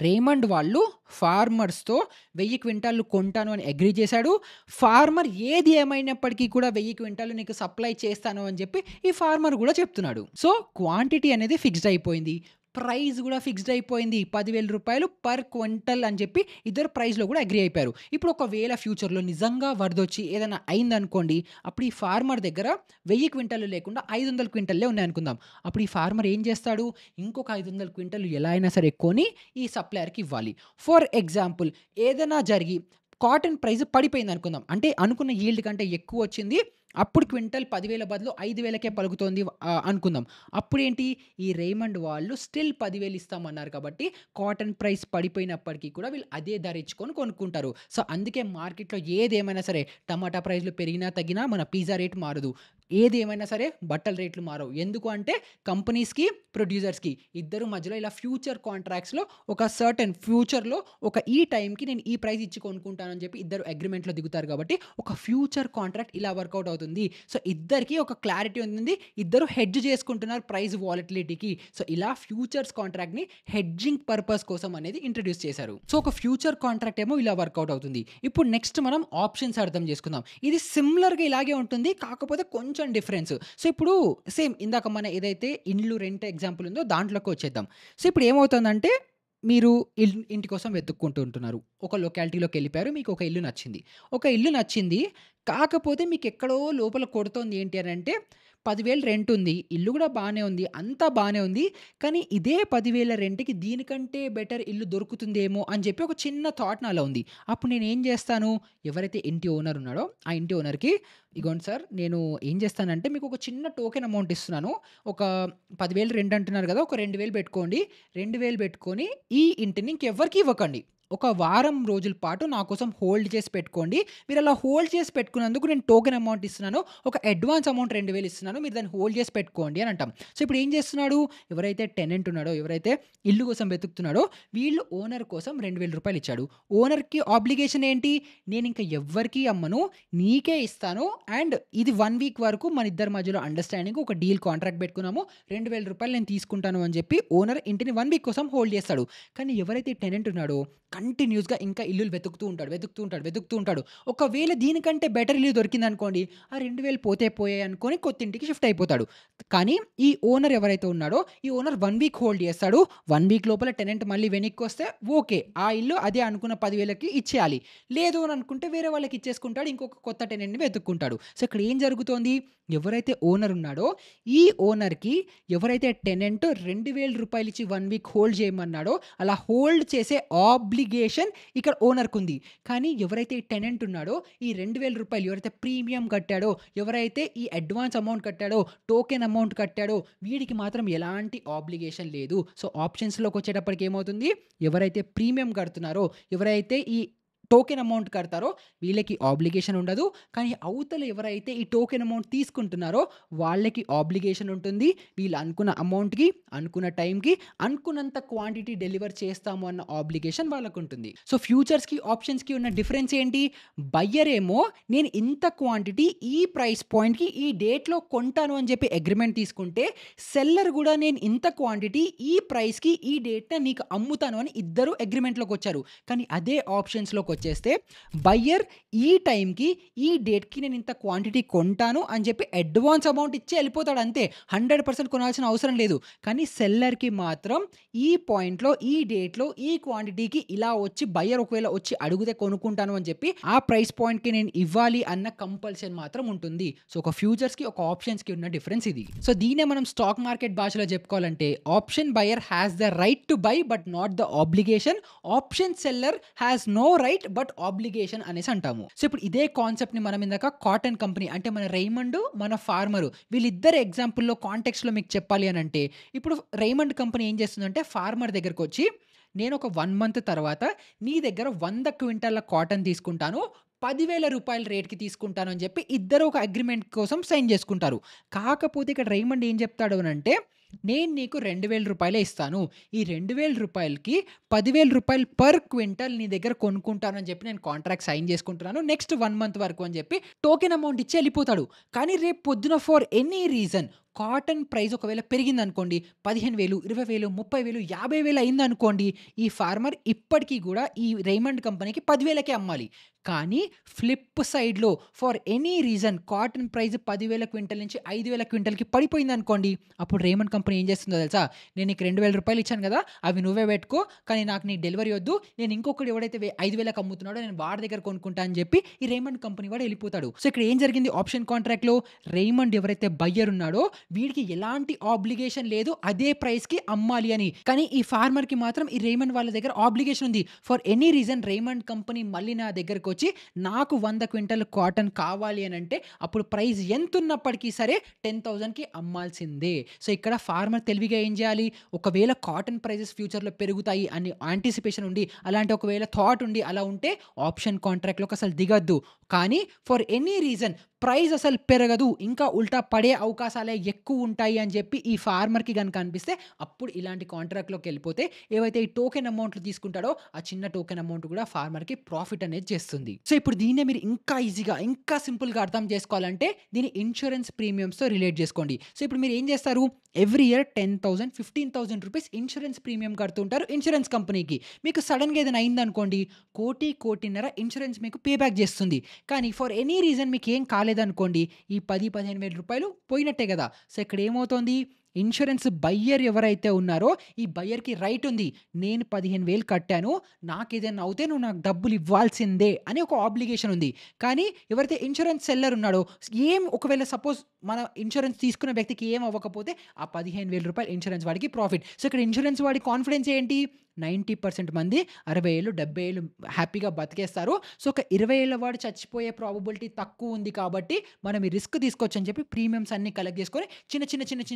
రేమండ్ వాళ్ళు ఫార్మర్స్‌తో 1000 క్వింటాల్లు కొంటాను అని అగ్రీ చేశాడు. ఫార్మర్ ఏది ఏమైనప్పటికీ కూడా 1000 క్వింటాల్లు నీకు సప్లై చేస్తాను అని చెప్పి ఈ ఫార్మర్ గూడా చెప్తున్నాడు. సో, క్వాంటిటీ అనేది ఫిక్స్డ్ అయిపోయింది. ప్రైస్ గూడా ఫిక్స్డ్ అయిపోయింది. రూ. 10,000 పర్ క్వింటల్ అని చెప్పి ఇద్దరు ప్రైస్‌లో గూడా అగ్రీ అయిపోయారు. ఇప్పుడు ఒకవేళ ఫ్యూచర్‌లో నిజంగా వరదొచ్చి ఏదైనా అయిందనుకోండి, అప్పుడు ఈ ఫార్మర్ దగ్గర 1000 క్వింటాల్లు లేకుండా 500 క్వింటాల్లే ఉన్నాయనుకుందాం. అప్పుడు ఈ ఫార్మర్ ఏం చేస్తాడు? ఇంకొక 500 క్వింటాల్లు ఎలా అయినా సరే కొని ఈ సప్లయర్‌కి ఇవ్వాలి. ఫర్ ఎగ్జాంపుల్ ఏదైనా జరిగి కాటన్ ప్రైస్ పడిపోయిందనుకుందాం. అంటే అనుకున్న యీల్డ్ కంటే ఎక్కువొచ్చింది. అప్పుడు క్వింటల్ 10,000 బదులు 5,000కే పలుకుతోంది అనుకుందాం. అప్పుడేంటి? ఈ రేమండ్ వాళ్ళు స్టిల్ 10,000 ఇస్తామన్నారు కాబట్టి కాటన్ ప్రైస్ పడిపోయినప్పటికీ కూడా వీళ్ళు అదే ధర ఇచ్చుకొని కొనుక్కుంటారు. సో, అందుకే మార్కెట్‌లో ఏదేమైనా సరే టమాటా ప్రైస్‌లు పెరిగినా, తగ్గినా మన పిజ్జా రేట్ మారదు. ఏదేమైనా సరే బట్టల రేట్లు మారవు. ఎందుకు అంటే కంపెనీస్‌కి, ప్రొడ్యూసర్స్‌కి ఇద్దరి మధ్యలో ఇలా ఫ్యూచర్ కాంట్రాక్ట్స్‌లో ఒక సర్టెన్ ఫ్యూచర్‌లో ఒక ఈ టైంకి నేను ఈ ప్రైస్ ఇచ్చి కొనుక్కుంటానని చెప్పి ఇద్దరు అగ్రీమెంట్‌లో దిగుతారు కాబట్టి ఒక ఫ్యూచర్ కాంట్రాక్ట్ ఇలా వర్కౌట్ అవుతుంది. సో, ఇద్దరికీ ఒక క్లారిటీ ఉంది. ఇద్దరు హెడ్జ్ చేసుకుంటున్నారు ప్రైస్ వాలటిలిటీకి. సో, ఇలా ఫ్యూచర్స్ కాంట్రాక్ట్‌ని హెడ్జింగ్ పర్పస్ కోసం అనేది ఇంట్రొడ్యూస్ చేశారు. సో, ఒక ఫ్యూచర్ కాంట్రాక్ట్ ఏమో ఇలా వర్కౌట్ అవుతుంది. ఇప్పుడు నెక్స్ట్ మనం ఆప్షన్స్ అర్థం చేసుకుందాం. ఇది సిమిలర్‌గా ఇలాగే ఉంటుంది. కాకపోతే కొంచెం డిఫరెన్స్. సో, ఇప్పుడు సేమ్ ఇందాక మన ఏదైతే ఇండ్లు రెంట్ ఎగ్జాంపుల్ ఉందో దాంట్లోకి వచ్చేద్దాం. సో, ఇప్పుడు ఏమవుతుందంటే మీరు ఇంటి కోసం వెతుక్కుంటూ ఉంటున్నారు. ఒక లొకాలిటీలోకెళ్ళిపోయారు. మీకు ఒక ఇల్లు నచ్చింది. ఒక ఇల్లు నచ్చింది. కాకపోతే మీకెక్కడో లోపల కొడుతోంది ఏంటి అనంటే 10,000 రెంట్ ఉంది. ఇల్లు గూడా బానే ఉంది. అంతా బానే ఉంది. కానీ ఇదే 10,000 రెంట్‌కి దీనికంటే బెటర్ ఇల్లు దొరుకుతుందేమో అని జెప్పి ఒక చిన్న థాట్ నాలో ఉంది. అప్పుడు నేనేం జేస్తాను, ఎవరైతే ఇంటి ఓనర్ ఉన్నాడో, ఆ ఇంటి ఓనర్‌కి ఇగోండి సార్, నేను ఏం జేస్తానంటే మీకు ఒక చిన్న టోకెన్ అమౌంట్ ఇస్తున్నాను. ఒక 10,000 రెంట్ అంటున్నారు గదా! ఒక 2,000 పెట్టుకోండి. 2,000 పెట్టుకొని ఈ ఇంటిని ఇంకెవ్వరికీ ఇవ్వకండి. ఒక వారం రోజుల పాటు నా కోసం హోల్డ్ చేసి పెట్టుకోండి. మీరలా హోల్డ్ చేసి పెట్టుకున్నందుకు నేను టోకెన్ అమౌంట్ ఇస్తున్నాను. ఒక అడ్వాన్స్ అమౌంట్ 2,000 ఇస్తున్నాను. మీరు దాన్ని హోల్డ్ చేసి పెట్టుకోండి అని అంటాం. సో, ఇప్పుడు ఏం చేస్తున్నాడు? ఎవరైతే టెనెంట్ ఉన్నాడో, ఎవరైతే ఇల్లు కోసం వెతుకుతున్నాడో, వీళ్ళు ఓనర్ కోసం రూ. 2,000 ఇచ్చాడు. ఓనర్‌కి ఆబ్లిగేషన్ ఏంటి? నేనింక ఎవ్వరికీ అమ్మను. నీకే ఇస్తాను. అండ్ ఇది 1 వీక్ వరకు మన ఇద్దరి మధ్యలో అండర్‌స్టాండింగ్ ఒక డీల్ కాంట్రాక్ట్ పెట్టుకున్నాము. రూ. 2,000 నేను తీసుకుంటాను అని చెప్పి ఓనర్ ఇంటిని 1 వీక్ కోసం హోల్డ్ చేస్తాడు. కానీ ఎవరైతే టెనెంట్ ఉన్నాడో కంటిన్యూస్‌గా ఇంకా ఇల్లులు వెతుకుతూ ఉంటాడు. వెతుకుతూ ఉంటాడు. వెతుకుతూ ఉంటాడు. ఒకవేళ దీనికంటే బెటర్ ఇల్లు దొరికిందనుకోండి, ఆ 2,000 పోతే పోయాయి అనుకోని కొత్త ఇంటికి షిఫ్ట్ అయిపోతాడు. కానీ ఈ ఓనర్ ఎవరైతే ఉన్నాడో, ఈ ఓనర్ 1 వీక్ హోల్డ్ చేస్తాడు. 1 వీక్ లోపల టెనెంట్ మళ్ళీ వెనక్కొస్తే ఓకే. ఆ ఇల్లు అదే అనుకున్న 10,000కి ఇచ్చేయాలి. లేదు అని అనుకుంటే వేరే వాళ్ళకి ఇచ్చేసుకుంటాడు. ఇంకొక కొత్త టెనెంట్‌ని వెతుక్కుంటాడు. సో, ఇక్కడ ఏం జరుగుతోంది? ఎవరైతే ఓనర్ ఉన్నాడో, ఈ ఓనర్‌కి ఎవరైతే టెనెంట్ రూ. 2,000 ఇచ్చి 1 వీక్ హోల్డ్ చేయమన్నాడో, అలా హోల్డ్ చేసే ఆబ్లిగేషన్ ఇక్కడ ఓనర్‌కుంది. కానీ ఎవరైతే ఈ టెనెంట్ ఉన్నాడో, ఈ రూ. 2,000 ఎవరైతే ప్రీమియం కట్టాడో, ఎవరైతే ఈ అడ్వాన్స్ అమౌంట్ కట్టాడో, టోకెన్ అమౌంట్ కట్టాడో, వీడికి మాత్రం ఎలాంటి ఆబ్లిగేషన్ లేదు. సో, ఆప్షన్స్‌లోకొచ్చేటప్పటికి ఏమవుతుంది? ఎవరైతే ప్రీమియం కడుతున్నారో, ఎవరైతే ఈ టోకెన్ అమౌంట్ కడతారో వీళ్ళకి ఆబ్లిగేషన్ ఉండదు. కానీ అవతల ఎవరైతే ఈ టోకెన్ అమౌంట్ తీసుకుంటున్నారో వాళ్ళకి ఆబ్లిగేషన్ ఉంటుంది. వీళ్ళు అనుకున్న అమౌంట్‌కి, అనుకున్న టైంకి, అనుకున్నంత క్వాంటిటీ డెలివర్ చేస్తాము అన్న ఆబ్లిగేషన్ వాళ్ళకుంటుంది. సో, ఫ్యూచర్స్‌కి, ఆప్షన్స్‌కి ఉన్న డిఫరెన్స్ ఏంటి? బయ్యర్ ఏమో నేను ఇంత క్వాంటిటీ ఈ ప్రైస్ పాయింట్‌కి ఈ డేట్‌లో కొంటాను అని చెప్పి అగ్రీమెంట్ తీసుకుంటే, సెల్లర్ గూడా నేను ఇంత క్వాంటిటీ ఈ ప్రైస్‌కి ఈ డేట్‌న నీకు అమ్ముతాను అని ఇద్దరు అగ్రీమెంట్‌లోకొచ్చారు. కానీ అదే ఆప్షన్స్‌లోకొచ్చేస్తే బయ్యర్ ఈ టైంకి, ఈ డేట్‌కి నేను ఇంత క్వాంటిటీ కొంటాను అని చెప్పి అడ్వాన్స్ అమౌంట్ ఇచ్చి ఎళ్ళిపోతాడు అంతే. 100% కొనాల్సిన అవసరం లేదు. కానీ సెల్లర్‌కి మాత్రం ఈ పాయింట్‌లో, ఈ డేట్‌లో, ఈ క్వాంటిటీకి ఇలా వచ్చి బయ్యర్ ఒకవేళ వచ్చి అడిగితే కొనుక్కుంటాను అని చెప్పి ఆ ప్రైస్ పాయింట్‌కి నేను ఇవ్వాలి అన్న కంపల్షన్ మాత్రం ఉంటుంది. సో, ఒక ఫ్యూచర్స్‌కి, ఒక ఆప్షన్స్‌కి ఉన్న డిఫరెన్స్ ఇది. సో, దీన్నే మనం స్టాక్ మార్కెట్ భాషలో చెప్పుకోవాలంటే option buyer has the right to buy but not the obligation. Option seller has no right but obligation అనేసి అంటాము. సో, ఇప్పుడు ఇదే కాన్సెప్ట్‌ని మనం ఇందాక కాటన్ కంపెనీ అంటే మన రైమండ్, మన ఫార్మర్ వీళ్ళిద్దరి ఎగ్జాంపుల్‌లో కాంటెక్స్ట్‌లో మీకు చెప్పాలి అనంటే, ఇప్పుడు రైమండ్ కంపెనీ ఏం చేస్తుందంటే ఫార్మర్ దగ్గరకొచ్చి నేను ఒక 1 మంత్ తర్వాత నీ దగ్గర 100 క్వింటాల కాటన్ తీసుకుంటాను. రూ. 10,000 రేట్‌కి తీసుకుంటాను అని చెప్పి ఇద్దరు ఒక అగ్రీమెంట్ కోసం సైన్ చేసుకుంటారు. కాకపోతే ఇక్కడ రైమండ్ ఏం చెప్తాడు అనంటే, నేను నీకు రూ. 2,000 ఇస్తాను. ఈ రూ. 2,000కి రూ. 10,000 పర్ క్వింటల్ నీ దగ్గర కొనుక్కుంటాను అని చెప్పి నేను కాంట్రాక్ట్ సైన్ చేసుకుంటున్నాను. నెక్స్ట్ 1 మంత్ వరకు అని చెప్పి టోకెన్ అమౌంట్ ఇచ్చి ఎళ్ళిపోతాడు. కానీ రేపు పొద్దున for any reason cotton price ఒకవేళ పెరిగిందనుకోండి, 15,000, 20,000, 30,000, 50,000 అయిందనుకోండి, ఈ ఫార్మర్ ఇప్పటికి గూడా ఈ రైమండ్ కంపెనీకి 10,000కే అమ్మాలి. కానీ ఫ్లిప్ సైడ్‌లో for any reason cotton price 10,000 quintal నుంచి 5,000 క్వింటల్‌కి పడిపోయిందనుకోండి, అప్పుడు రైమండ్ కంపెనీ ఏం చేస్తుందో తెలుసా? నేను నీకు రూ. 2,000 ఇచ్చాను గదా! అవి నువ్వే పెట్టుకో. కానీ నాకు నీ డెలివరీ వద్దు. నేను ఇంకొకడు ఎవడైతే 5,000కి అమ్ముతున్నాడో నేను వాడి దగ్గర కొనుక్కుంటా అని చెప్పి ఈ రైమండ్ కంపెనీ వాడు ఎళ్ళిపోతాడు. సో, ఇక్కడ ఏం జరిగింది ఆప్షన్ కాంట్రాక్ట్‌లో? రైమండ్ ఎవరైతే బయ్యర్ ఉన్నాడో వీడికి ఎలాంటి ఆబ్లిగేషన్ లేదు అదే ప్రైస్‌కి అమ్మాలి అని. కానీ ఈ ఫార్మర్‌కి మాత్రం ఈ రైమండ్ వాళ్ళ దగ్గర ఆబ్లిగేషన్ ఉంది. For any reason Raymond company మళ్ళీ నా దగ్గరకొచ్చి నాకు 100 క్వింటాల్ కాటన్ కావాలి అనంటే అప్పుడు ప్రైస్ ఎంతున్నప్పటికీ సరే 10,000కి అమ్మాల్సిందే. సో, ఇక్కడ ఫార్మర్ తెలివిగా ఏం చేయాలి? ఒకవేళ కాటన్ ప్రైసెస్ ఫ్యూచర్‌లో పెరుగుతాయి అని యాంటిసిపేషన్ ఉండి, అలాంటి ఒకవేళ థాట్ ఉండి అలా ఉంటే ఆప్షన్ కాంట్రాక్ట్‌లోకి అసలు దిగొద్దు. కానీ ఫర్ ఎనీ రీజన్ ప్రైస్ అసలు పెరగదు. ఇంకా ఉల్టా పడే అవకాశాలే ఎక్కువుంటాయి అని చెప్పి ఈ ఫార్మర్‌కి గనుక అనిపిస్తే అప్పుడు ఇలాంటి కాంట్రాక్ట్‌లోకెళ్ళిపోతే ఏవైతే ఈ టోకెన్ అమౌంట్‌లు తీసుకుంటాడో ఆ చిన్న టోకెన్ అమౌంట్ కూడా ఫార్మర్‌కి ప్రాఫిట్ అనేది చేస్తుంది. సో, ఇప్పుడు దీన్నే మీరు ఇంకా ఈజీగా, ఇంకా సింపుల్‌గా అర్థం చేసుకోవాలంటే దీన్ని ఇన్స్యూరెన్స్ ప్రీమియమ్స్‌తో రిలేట్ చేసుకోండి. సో, ఇప్పుడు మీరు ఏం చేస్తారు? Every year 10,000, 15,000 rupees insurance premium కడుతుంటారు ఇన్స్యూరెన్స్ కంపెనీకి. మీకు సడెన్‌గా ఏదైనా అయిందనుకోండి, 1,00,00,000, 1,50,00,000 ఇన్స్యూరెన్స్ మీకు పే బ్యాక్ చేస్తుంది. కానీ ఫర్ ఎనీ రీజన్ మీకేం కాలేదు రాలేదనుకోండి, ఈ 10, 15,000 రూపాయలు పోయినట్టే గదా! సో, ఇక్కడ ఏమవుతోంది, ఇన్స్యూరెన్స్ బయ్యర్ ఎవరైతే ఉన్నారో, ఈ బయ్యర్‌కి రైట్ ఉంది. నేను 15,000 కట్టాను. నాకేదైనా అవుతే నువ్వు నాకు డబ్బులు ఇవ్వాల్సిందే అని ఒక ఆబ్లిగేషన్ ఉంది. కానీ ఎవరైతే ఇన్స్యూరెన్స్ సెల్లర్ ఉన్నాడో, ఒకవేళ సపోజ్ మన ఇన్స్యూరెన్స్ తీసుకున్న వ్యక్తికి ఏం అవ్వకపోతే ఆ 15,000 రూపాయలు ఇన్స్యూరెన్స్ వాడికి ప్రాఫిట్. సో, ఇక్కడ ఇన్స్యూరెన్స్ వాడి కాన్ఫిడెన్స్ ఏంటి? 90% మంది 60 ఏళ్ళు, 70 ఏళ్ళు హ్యాపీగా బతికేస్తారు. సో, ఒక 20 ఏళ్ల వాడు చచ్చిపోయే ప్రాబబిలిటీ తక్కువుంది కాబట్టి, మనం ఈ రిస్క్ తీసుకోవచ్చని చెప్పి ప్రీమియమ్స్ అన్నీ కలెక్ట్ చేసుకొని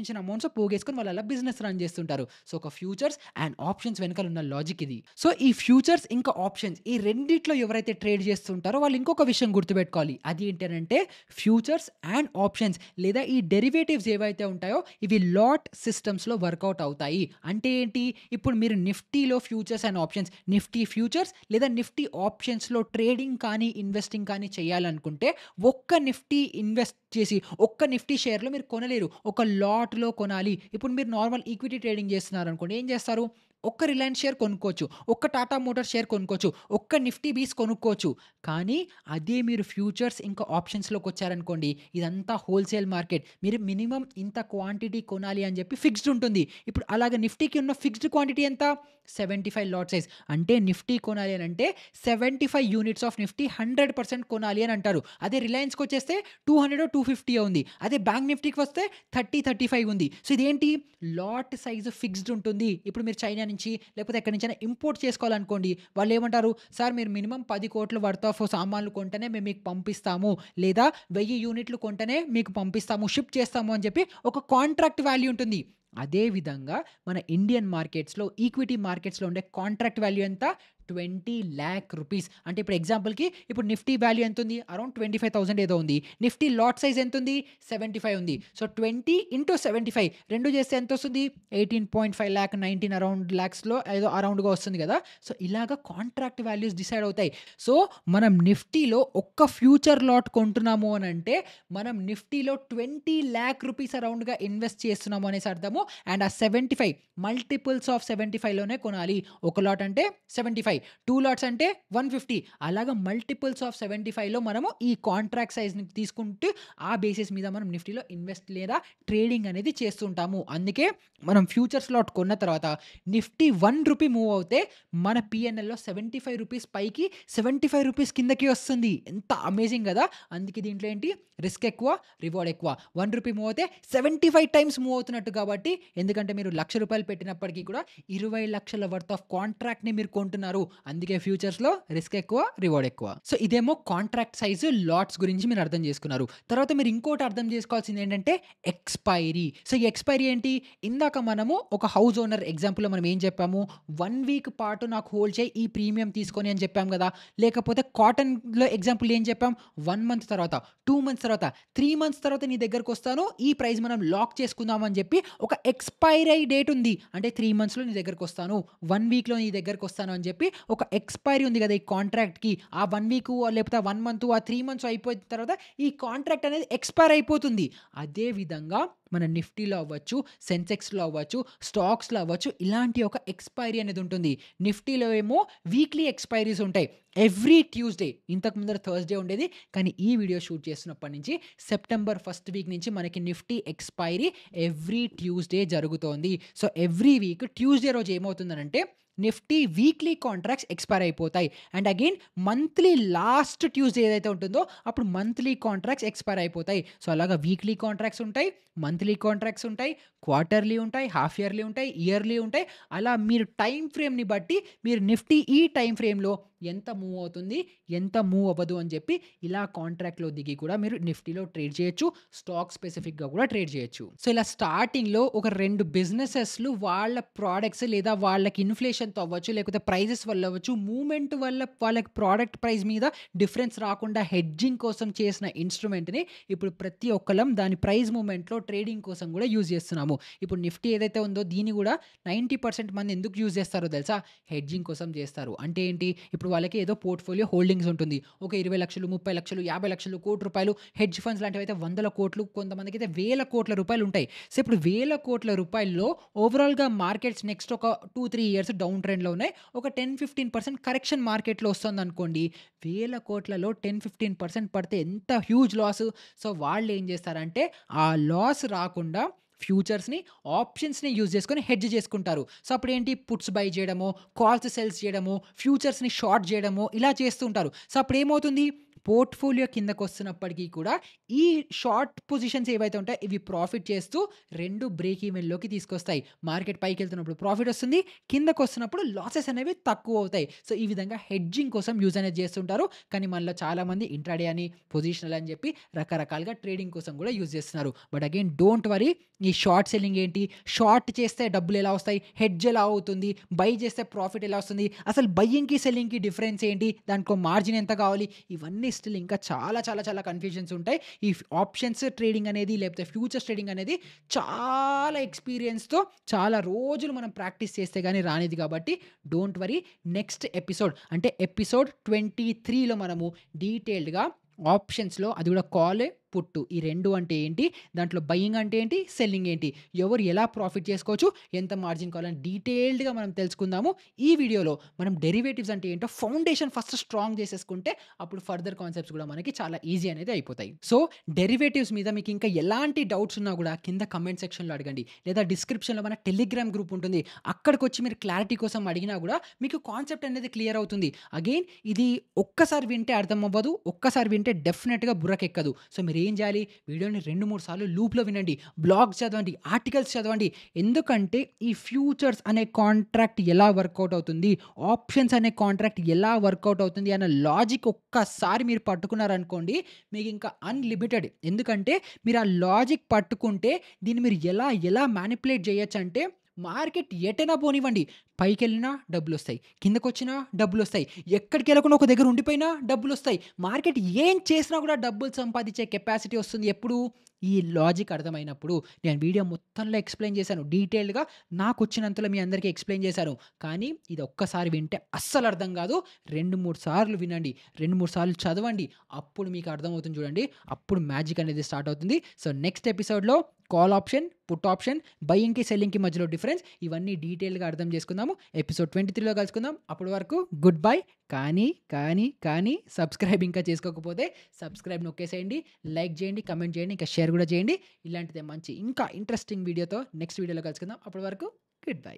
చిన్న అమౌంట్స్ పోగేసుకొని వాళ్ళు అలా బిజినెస్ రన్ చేస్తుంటారు. సో, ఒక ఫ్యూచర్స్ అండ్ ఆప్షన్స్ వెనకాల ఉన్న లాజిక్ ఇది. సో, ఈ ఫ్యూచర్స్ ఇంకా ఆప్షన్స్ ఈ రెండిట్లో ఎవరైతే ట్రేడ్ చేస్తుంటారో వాళ్ళు ఇంకొక విషయం గుర్తుపెట్టుకోవాలి. అది ఏంటనంటే ఫ్యూచర్స్ అండ్ ఆప్షన్స్ లేదా ఈ డెరివేటివ్స్ ఏవైతే ఉంటాయో ఇవి లాట్ సిస్టమ్స్‌లో వర్కౌట్ అవుతాయి. అంటే ఏంటి? ఇప్పుడు మీరు నిఫ్టీలో futures and options, Nifty futures లేదా నిఫ్టీ ఆప్షన్స్‌లో ట్రేడింగ్ కానీ, ఇన్వెస్టింగ్ కానీ చేయాలనుకుంటే ఒక్క నిఫ్టీ ఇన్వెస్ట్ చేసి ఒక్క నిఫ్టీ షేర్‌లో మీరు కొనలేరు. ఒక లాట్‌లో కొనాలి. ఇప్పుడు మీరు నార్మల్ ఈక్విటీ ట్రేడింగ్ చేస్తున్నారనుకోండి. ఏం చేస్తారు? ఒక్క రిలయన్స్ షేర్ కొనుక్కోవచ్చు. ఒక్క టాటా మోటార్స్ షేర్ కొనుక్కోవచ్చు. ఒక్క నిఫ్టీ బీస్ కొనుక్కోవచ్చు. కానీ అదే మీరు ఫ్యూచర్స్ ఇంకా ఆప్షన్స్‌లోకొచ్చారనుకోండి, ఇదంతా హోల్‌సేల్ మార్కెట్. మీరు మినిమమ్ ఇంత క్వాంటిటీ కొనాలి అని చెప్పి ఫిక్స్డ్ ఉంటుంది. ఇప్పుడు అలాగే నిఫ్టీకి ఉన్న ఫిక్స్డ్ క్వాంటిటీ ఎంత? 75 లాట్ సైజ్. అంటే నిఫ్టీ కొనాలి అనంటే 75 యూనిట్స్ ఆఫ్ నిఫ్టీ 100% కొనాలి అని అంటారు. అదే రిలయన్స్‌కొచ్చేస్తే 200 250 ఉంది. అదే బ్యాంక్ నిఫ్టీకి వస్తే 30, 35 ఉంది. సో, ఇదేంటి? లాట్ సైజ్ ఫిక్స్డ్ ఉంటుంది. ఇప్పుడు మీరు చైనా నుంచి లేకపోతే ఎక్కడి నుంచైనా ఇంపోర్ట్ చేసుకోవాలనుకోండి. వాళ్ళేమంటారు? సార్ మీరు మినిమమ్ 10,00,00,000 వర్త్ ఆఫ్ సామాన్లు కొంటేనే మేము మీకు పంపిస్తాము. లేదా 1000 యూనిట్లు కొంటేనే మీకు పంపిస్తాము. షిప్ చేస్తాము అని చెప్పి ఒక కాంట్రాక్ట్ వాల్యూ ఉంటుంది. అదే విధంగా మన ఇండియన్ మార్కెట్స్‌లో ఈక్విటీ మార్కెట్స్‌లో ఉండే కాంట్రాక్ట్ వాల్యూ ఎంత? 20,00,000 రూపీస్. అంటే ఇప్పుడు ఎగ్జాంపుల్‌కి ఇప్పుడు నిఫ్టీ వాల్యూ ఎంతుంది? అరౌండ్ 25,000 ఏదో ఉంది. నిఫ్టీ లాట్ సైజ్ ఎంతుంది? 75 ఉంది. సో, 20 ఇంటూ 75 రెండు చేస్తే ఎంతొస్తుంది? 18.5 లాక్ 19 అరౌండ్ లాక్స్‌లో ఏదో అరౌండ్‌గా వస్తుంది గదా! సో, ఇలాగ కాంట్రాక్ట్ వాల్యూస్ డిసైడ్ అవుతాయి. సో, మనం నిఫ్టీలో ఒక్క ఫ్యూచర్ లాట్ కొంటున్నాము అనంటే మనం నిఫ్టీలో 20,00,000 రూపీస్ అరౌండ్‌గా ఇన్వెస్ట్ చేస్తున్నాము అనేసి అర్థము. అండ్ ఆ 75 మల్టిపుల్స్ ఆఫ్ 75లోనే కొనాలి. ఒక లాట్ అంటే 75, 2 లాట్స్ అంటే 150 అలాగా మల్టిపుల్స్ ఆఫ్ 75లో మనము ఈ కాంట్రాక్ట్ సైజ్‌ని తీసుకుంటూ ఆ బేసిస్ మీద మనం నిఫ్టీలో ఇన్వెస్ట్ లేదా ట్రేడింగ్ అనేది చేస్తుంటాము. అందుకే మనం ఫ్యూచర్స్ లాట్ కొన్న తర్వాత నిఫ్టీ రూ. 1 మూవ్ అవుతే మన పీఎన్ఎల్‌లో రూ. 75 పైకి, రూ. 75 కిందకి వస్తుంది. ఎంత అమేజింగ్ గదా! అందుకే దీంట్లో ఏంటి? రిస్క్ ఎక్కువ, రివార్డ్ ఎక్కువ. రూ. 1 మూవ్ అవుతే 75 టైమ్స్ మూవ్ అవుతున్నట్టు కాబట్టి ఎందుకంటే మీరు రూ. 1,00,000 పెట్టినప్పటికీ కూడా 20,00,000 వర్త్ ఆఫ్ కాంట్రాక్ట్‌ని మీరు కొంటున్నారు. అందుకే ఫ్యూచర్స్‌లో రిస్క్ ఎక్కువ, రివార్డ్ ఎక్కువ. సో, ఇదేమో కాంట్రాక్ట్ సైజు లాట్స్ గురించి మీరు అర్థం చేసుకున్నారు. తర్వాత మీరు ఇంకోటి అర్థం చేసుకోవాల్సింది ఏంటంటే ఎక్స్‌పైరీ. సో, ఈ ఎక్స్‌పైరీ ఏంటి? ఇందాక మనము ఒక హౌస్ ఓనర్ ఎగ్జాంపుల్‌లో మనం ఏం చెప్పాము? 1 వీక్ పాటు నాకు హోల్డ్ చేయి ఈ ప్రీమియం తీసుకొని అని చెప్పాం గదా! లేకపోతే కాటన్‌లో ఎగ్జాంపుల్ ఏం చెప్పాం? 1 మంత్ తర్వాత, 2 మంత్స్ తర్వాత, 3 మంత్స్ తర్వాత నీ దగ్గరకొస్తాను. ఈ ప్రైస్ మనం లాక్ చేసుకుందాం అని చెప్పి ఒక ఎక్స్‌పైరీ డేట్ ఉంది. అంటే 3 మంత్స్‌లో నీ దగ్గరకొస్తాను. 1 వీక్‌లో నీ దగ్గరకొస్తాను అని చెప్పి ఒక ఎక్స్‌పైరీ ఉంది గదా! ఈ కాంట్రాక్ట్‌కి. ఆ 1 వీకు లేకపోతే ఆ 1 మంతు, ఆ 3 మంత్స్ అయిపోయిన తర్వాత ఈ కాంట్రాక్ట్ అనేది ఎక్స్‌పైర్ అయిపోతుంది. అదే విధంగా మన నిఫ్టీలో అవ్వచ్చు, సెన్సెక్స్‌లో అవ్వచ్చు, స్టాక్స్‌లో అవ్వచ్చు ఇలాంటి ఒక ఎక్స్‌పైరీ అనేది ఉంటుంది. నిఫ్టీలో ఏమో వీక్లీ ఎక్స్‌పైరీస్ ఉంటాయి. ఎవ్రీ ట్యూస్‌డే ఇంతకు ముందర థర్స్‌డే ఉండేది. కానీ ఈ వీడియో షూట్ చేస్తున్నప్పటి నుంచి సెప్టెంబర్ ఫస్ట్ వీక్ నుంచి మనకి నిఫ్టీ ఎక్స్‌పైరీ ఎవ్రీ ట్యూస్‌డే జరుగుతోంది. సో, ఎవ్రీ వీక్ ట్యూస్‌డే రోజు ఏమవుతుందనంటే నిఫ్టీ వీక్లీ కాంట్రాక్ట్స్ ఎక్స్‌పైర్ అయిపోతాయి. And again monthly last Tuesday ఏదైతే ఉంటుందో అప్పుడు మంత్లీ కాంట్రాక్ట్స్ ఎక్స్‌పైర్ అయిపోతాయి. సో, అలాగా వీక్లీ కాంట్రాక్ట్స్ ఉంటాయి, మంత్లీ కాంట్రాక్ట్స్ ఉంటాయి, క్వార్టర్లీ ఉంటాయి, హాఫ్ ఇయర్లీ ఉంటాయి, ఇయర్లీ ఉంటాయి. అలా మీరు టైమ్ ఫ్రేమ్‌ని బట్టి మీరు నిఫ్టీ ఈ టైమ్ ఫ్రేమ్‌లో ఎంత మూవ్ అవుతుంది, ఎంత మూవ్ అవ్వదు అని చెప్పి ఇలా కాంట్రాక్ట్‌లో దిగి కూడా మీరు నిఫ్టీలో ట్రేడ్ చేయొచ్చు. స్టాక్ స్పెసిఫిక్‌గా కూడా ట్రేడ్ చేయొచ్చు. సో, ఇలా స్టార్టింగ్‌లో ఒక 2 బిజినెసెస్‌లు వాళ్ళ ప్రొడక్ట్స్ లేదా వాళ్ళకి ఇన్‌ఫ్లేషన్‌తో అవ్వచ్చు, లేకపోతే ప్రైజెస్ వల్ల అవ్వచ్చు, మూవ్‌మెంట్ వల్ల వాళ్ళకి ప్రొడక్ట్ ప్రైస్ మీద డిఫరెన్స్ రాకుండా హెడ్జింగ్ కోసం చేసిన ఇన్‌స్ట్రుమెంట్‌ని ఇప్పుడు ప్రతి ఒక్కళ్ళం దాని ప్రైస్ మూవ్‌మెంట్‌లో ట్రేడింగ్ కోసం కూడా యూజ్ చేస్తున్నాము. ఇప్పుడు నిఫ్టీ ఏదైతే ఉందో దీన్ని కూడా 90% మంది ఎందుకు యూజ్ చేస్తారో తెలుసా? హెడ్జింగ్ కోసం చేస్తారు. అంటే ఏంటి? ఇప్పుడు వాళ్ళకి ఏదో పోర్ట్‌ఫోలియో హోల్డింగ్స్ ఉంటుంది. ఒక 20,00,000, 30,00,000, 50,00,000, ₹1,00,00,000 హెడ్జ్ ఫండ్స్ లాంటివైతే వందల కోట్లు, కొంతమందికైతే వేల కోట్ల రూపాయలుంటాయి. సో, ఇప్పుడు వేల కోట్ల రూపాయల్లో ఓవరాల్‌గా మార్కెట్స్ నెక్స్ట్ ఒక 2, 3 ఇయర్స్ డౌన్ ట్రెండ్‌లో ఉన్నాయి. ఒక 10, 15% కరెక్షన్ మార్కెట్‌లో వస్తుందనుకోండి. వేల కోట్లలో 10, 15% పడితే ఎంత హ్యూజ్ లాసు. సో, వాళ్ళేం చేస్తారంటే ఆ లాస్ రాకుండా ఫ్యూచర్స్‌ని, ఆప్షన్స్‌ని యూజ్ చేసుకొని హెడ్జ్ చేసుకుంటారు. సో, అప్పుడేంటి పుట్స్ బై చేయడమో, కాల్స్ సెల్స్ చేయడమో, ఫ్యూచర్స్‌ని షార్ట్ చేయడమో ఇలా చేస్తూ ఉంటారు. సో, అప్పుడేమవుతుంది పోర్ట్‌ఫోలియో కిందకొస్తున్నప్పటికి కూడా ఈ షార్ట్ పొజిషన్స్ ఏవైతే ఉంటాయో ఇవి ప్రాఫిట్ చేస్తూ 2 బ్రేక్ ఈవెన్‌లోకి తీసుకొస్తాయి. మార్కెట్ పైకెళ్తున్నప్పుడు ప్రాఫిట్ వస్తుంది. కిందకొస్తున్నప్పుడు లాసెస్ అనేవి తక్కువవుతాయి. సో, ఈ విధంగా హెడ్జింగ్ కోసం యూజ్ అనేది చేస్తుంటారు. కానీ మనలో చాలామంది ఇంట్రాడే అని, పొజిషనల్ అని చెప్పి రకరకాలుగా ట్రేడింగ్ కోసం కూడా యూజ్ చేస్తున్నారు. But again don't worry. ఈ షార్ట్ సెల్లింగ్ ఏంటి? షార్ట్ చేస్తే డబ్బులెలా వస్తాయి? హెడ్జ్ ఎలా అవుతుంది? బై చేస్తే ప్రాఫిట్ ఎలా వస్తుంది? అసలు బయ్యింగ్‌కి, సెల్లింగ్‌కి డిఫరెన్స్ ఏంటి? దానికో మార్జిన్ ఎంత కావాలి? ఇవన్నీ స్టిల్ ఇంకా చాలా చాలా చాలా కన్‌ఫ్యూజన్స్ ఉంటాయి. ఈ ఆప్షన్స్ ట్రేడింగ్ అనేది లేకపోతే ఫ్యూచర్స్ ట్రేడింగ్ అనేది చాలా ఎక్స్‌పీరియన్స్‌తో చాలా రోజులు మనం ప్రాక్టీస్ చేస్తే గాని రానిది కాబట్టి డోంట్ వరీ. నెక్స్ట్ ఎపిసోడ్ అంటే ఎపిసోడ్ 23లో మనము డీటెయిల్డ్‌గా ఆప్షన్స్‌లో అది కూడా కాల్, పుట్ ఈ 2 అంటే ఏంటి? దాంట్లో బయింగ్ అంటే ఏంటి? సెల్లింగ్ ఏంటి? ఎవరు ఎలా ప్రాఫిట్ చేసుకోవచ్చు? ఎంత మార్జిన్ కావాలని డీటెయిల్డ్‌గా మనం తెలుసుకుందాము. ఈ వీడియోలో మనం డెరివేటివ్స్ అంటే ఏంటో ఫౌండేషన్ ఫస్ట్ స్ట్రాంగ్ చేసేసుకుంటే అప్పుడు ఫర్దర్ కాన్సెప్ట్స్ కూడా మనకి చాలా ఈజీ అనేది అయిపోతాయి. సో, డెరివేటివ్స్ మీద మీకు ఇంకా ఎలాంటి డౌట్స్ ఉన్నా కూడా కింద కామెంట్ సెక్షన్‌లో అడగండి. లేదా డిస్క్రిప్షన్‌లో మన టెలిగ్రామ్ గ్రూప్ ఉంటుంది. అక్కడికొచ్చి మీరు క్లారిటీ కోసం అడిగినా కూడా మీకు కాన్సెప్ట్ అనేది క్లియర్ అవుతుంది. అగైన్ ఇది ఒక్కసారి వింటే అర్థం అవ్వదు. ఒక్కసారి వింటే డెఫినిట్‌గా బుర్రకెక్కదు. సో, మీరేం చేయాలి? వీడియోని 2, 3 సార్లు లూప్‌లో వినండి. బ్లాగ్స్ చదవండి. ఆర్టికల్స్ చదవండి. ఎందుకంటే ఈ ఫ్యూచర్స్ అనే కాంట్రాక్ట్ ఎలా వర్కౌట్ అవుతుంది? ఆప్షన్స్ అనే కాంట్రాక్ట్ ఎలా వర్కౌట్ అవుతుంది అన్న లాజిక్ ఒక్కసారి మీరు పట్టుకున్నారనుకోండి, మీకింకా అన్‌లిమిటెడ్. ఎందుకంటే మీరు ఆ లాజిక్ పట్టుకుంటే దీన్ని మీరు ఎలా ఎలా మ్యానిపులేట్ చేయొచ్చంటే మార్కెట్ ఎటైనా పోనివ్వండి. పైకెళ్ళినా డబ్బులొస్తాయి. కిందకొచ్చినా డబ్బులొస్తాయి. ఎక్కడికెళ్ళకుండా ఒక దగ్గర ఉండిపోయినా డబ్బులొస్తాయి. మార్కెట్ ఏం చేసినా కూడా డబ్బులు సంపాదించే కెపాసిటీ వస్తుంది ఎప్పుడు? ఈ లాజిక్ అర్థమైనప్పుడు. నేను వీడియో మొత్తంలో ఎక్స్‌ప్లెయిన్ చేశాను. డీటెయిల్డ్‌గా నాకొచ్చినంతలో మీ అందరికీ ఎక్స్‌ప్లెయిన్ చేశాను. కానీ ఇది ఒక్కసారి వింటే అస్సలు అర్థం కాదు. 2, 3 సార్లు వినండి. 2, 3 సార్లు చదవండి. అప్పుడు మీకు అర్థమవుతుంది చూడండి. అప్పుడు మ్యాజిక్ అనేది స్టార్ట్ అవుతుంది. సో, నెక్స్ట్ ఎపిసోడ్‌లో కాల్ ఆప్షన్, పుట్ ఆప్షన్, బయింగ్‌కి, సెల్లింగ్‌కి మధ్యలో డిఫరెన్స్ ఇవన్నీ డీటెయిల్‌గా అర్థం చేసుకుందాము. ఎపిసోడ్ 23లో కలుసుకుందాం. అప్పటి వరకు గుడ్ బై. కానీ సబ్స్క్రైబ్ ఇంకా చేసుకోకపోతే సబ్స్క్రైబ్ నొక్కేసేయండి. లైక్ చేయండి, కామెంట్ చేయండి, ఇంకా షేర్ కూడా చేయండి. ఇలాంటిదే మంచి ఇంకా ఇంట్రెస్టింగ్ వీడియోతో నెక్స్ట్ వీడియోలో కలుసుకుందాం. అప్పటి వరకు గుడ్ బై.